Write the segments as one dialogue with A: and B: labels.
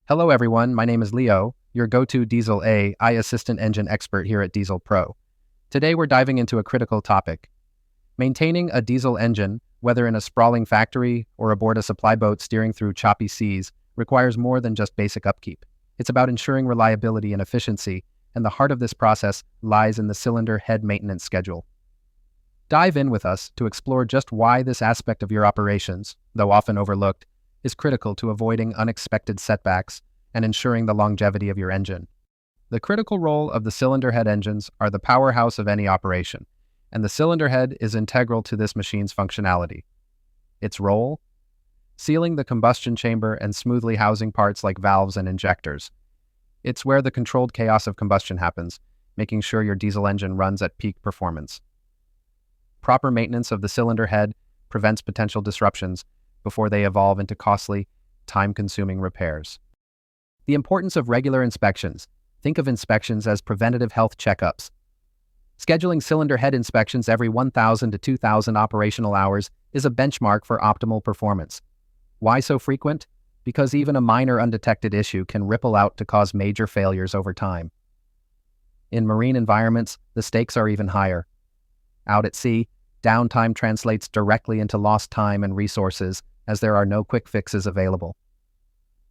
A: Hello everyone, my name is Leo, your go-to Diesel AI assistant engine expert here at Diesel Pro. Today we're diving into a critical topic. Maintaining a diesel engine, whether in a sprawling factory or aboard a supply boat steering through choppy seas, requires more than just basic upkeep. It's about ensuring reliability and efficiency, and the heart of this process lies in the cylinder head maintenance schedule. Dive in with us to explore just why this aspect of your operations, though often overlooked, is critical to avoiding unexpected setbacks and ensuring the longevity of your engine. The critical role of the cylinder head engines are the powerhouse of any operation, and the cylinder head is integral to this machine's functionality. Its role? Sealing the combustion chamber and smoothly housing parts like valves and injectors. It's where the controlled chaos of combustion happens, making sure your diesel engine runs at peak performance. Proper maintenance of the cylinder head prevents potential disruptions before they evolve into costly, time-consuming repairs. The importance of regular inspections. Think of inspections as preventative health checkups. Scheduling cylinder head inspections every 1,000 to 2,000 operational hours is a benchmark for optimal performance. Why so frequent? Because even a minor undetected issue can ripple out to cause major failures over time. In marine environments, the stakes are even higher. Out at sea, downtime translates directly into lost time and resources, as there are no quick fixes available.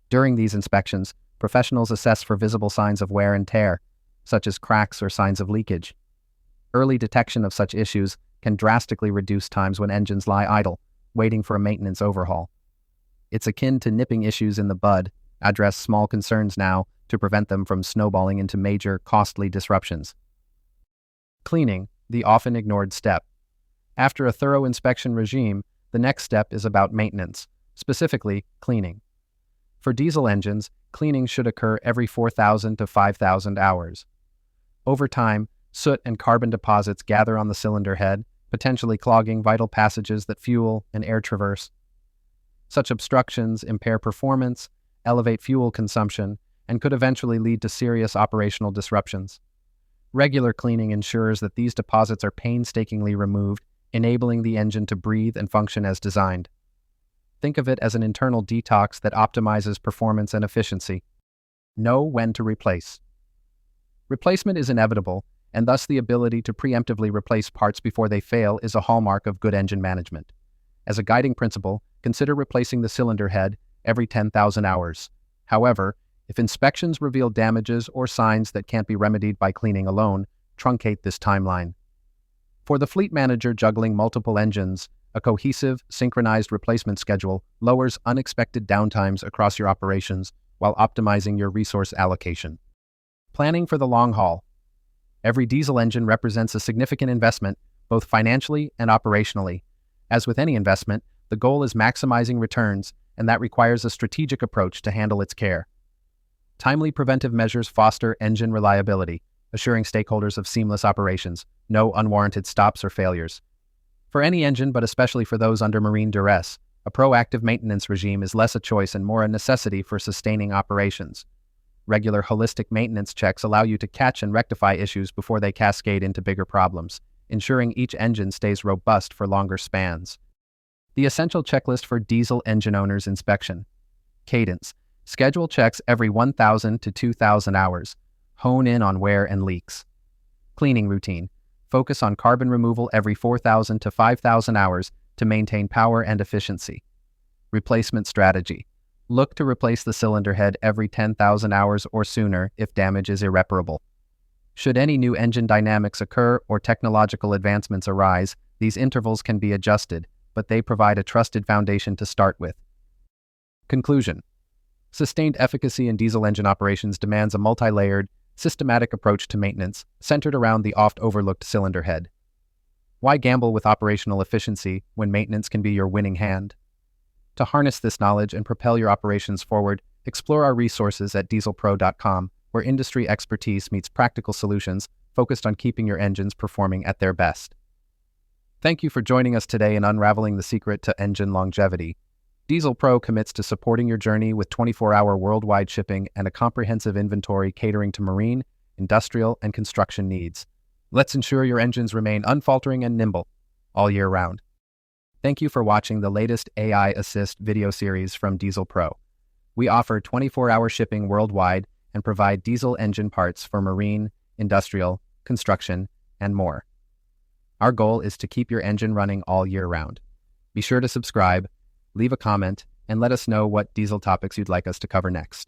A: During these inspections, professionals assess for visible signs of wear and tear, such as cracks or signs of leakage. Early detection of such issues can drastically reduce times when engines lie idle, waiting for a maintenance overhaul. It's akin to nipping issues in the bud. Address small concerns now to prevent them from snowballing into major, costly disruptions. Cleaning, the often ignored step. After a thorough inspection regime, the next step is about maintenance, specifically cleaning. For diesel engines, cleaning should occur every 4,000 to 5,000 hours. Over time, soot and carbon deposits gather on the cylinder head, potentially clogging vital passages that fuel and air traverse. Such obstructions impair performance, elevate fuel consumption, and could eventually lead to serious operational disruptions. Regular cleaning ensures that these deposits are painstakingly removed, enabling the engine to breathe and function as designed. Think of it as an internal detox that optimizes performance and efficiency. Know when to replace. Replacement is inevitable, and thus the ability to preemptively replace parts before they fail is a hallmark of good engine management. As a guiding principle, consider replacing the cylinder head every 10,000 hours. However, if inspections reveal damages or signs that can't be remedied by cleaning alone, truncate this timeline. For the fleet manager juggling multiple engines, a cohesive, synchronized replacement schedule lowers unexpected downtimes across your operations while optimizing your resource allocation. Planning for the long haul. Every diesel engine represents a significant investment, both financially and operationally. As with any investment, the goal is maximizing returns, and that requires a strategic approach to handle its care. Timely preventive measures foster engine reliability, assuring stakeholders of seamless operations, no unwarranted stops or failures. For any engine, but especially for those under marine duress, a proactive maintenance regime is less a choice and more a necessity for sustaining operations. Regular holistic maintenance checks allow you to catch and rectify issues before they cascade into bigger problems, ensuring each engine stays robust for longer spans. The essential checklist for diesel engine owners' inspection. Cadence. Schedule checks every 1,000 to 2,000 hours. Hone in on wear and leaks. Cleaning routine. Focus on carbon removal every 4,000 to 5,000 hours to maintain power and efficiency. Replacement strategy. Look to replace the cylinder head every 10,000 hours or sooner if damage is irreparable. Should any new engine dynamics occur or technological advancements arise, these intervals can be adjusted, but they provide a trusted foundation to start with. Conclusion. Sustained efficacy in diesel engine operations demands a multi-layered, systematic approach to maintenance centered around the oft-overlooked cylinder head. Why gamble with operational efficiency when maintenance can be your winning hand? To harness this knowledge and propel your operations forward, explore our resources at dieselpro.com, where industry expertise meets practical solutions focused on keeping your engines performing at their best. Thank you for joining us today in unraveling the secret to engine longevity. Diesel Pro commits to supporting your journey with 24-hour worldwide shipping and a comprehensive inventory catering to marine, industrial, and construction needs. Let's ensure your engines remain unfaltering and nimble all year round. Thank you for watching the latest AI Assist video series from Diesel Pro. We offer 24-hour shipping worldwide and provide diesel engine parts for marine, industrial, construction, and more. Our goal is to keep your engine running all year round. Be sure to subscribe, leave a comment, and let us know what diesel topics you'd like us to cover next.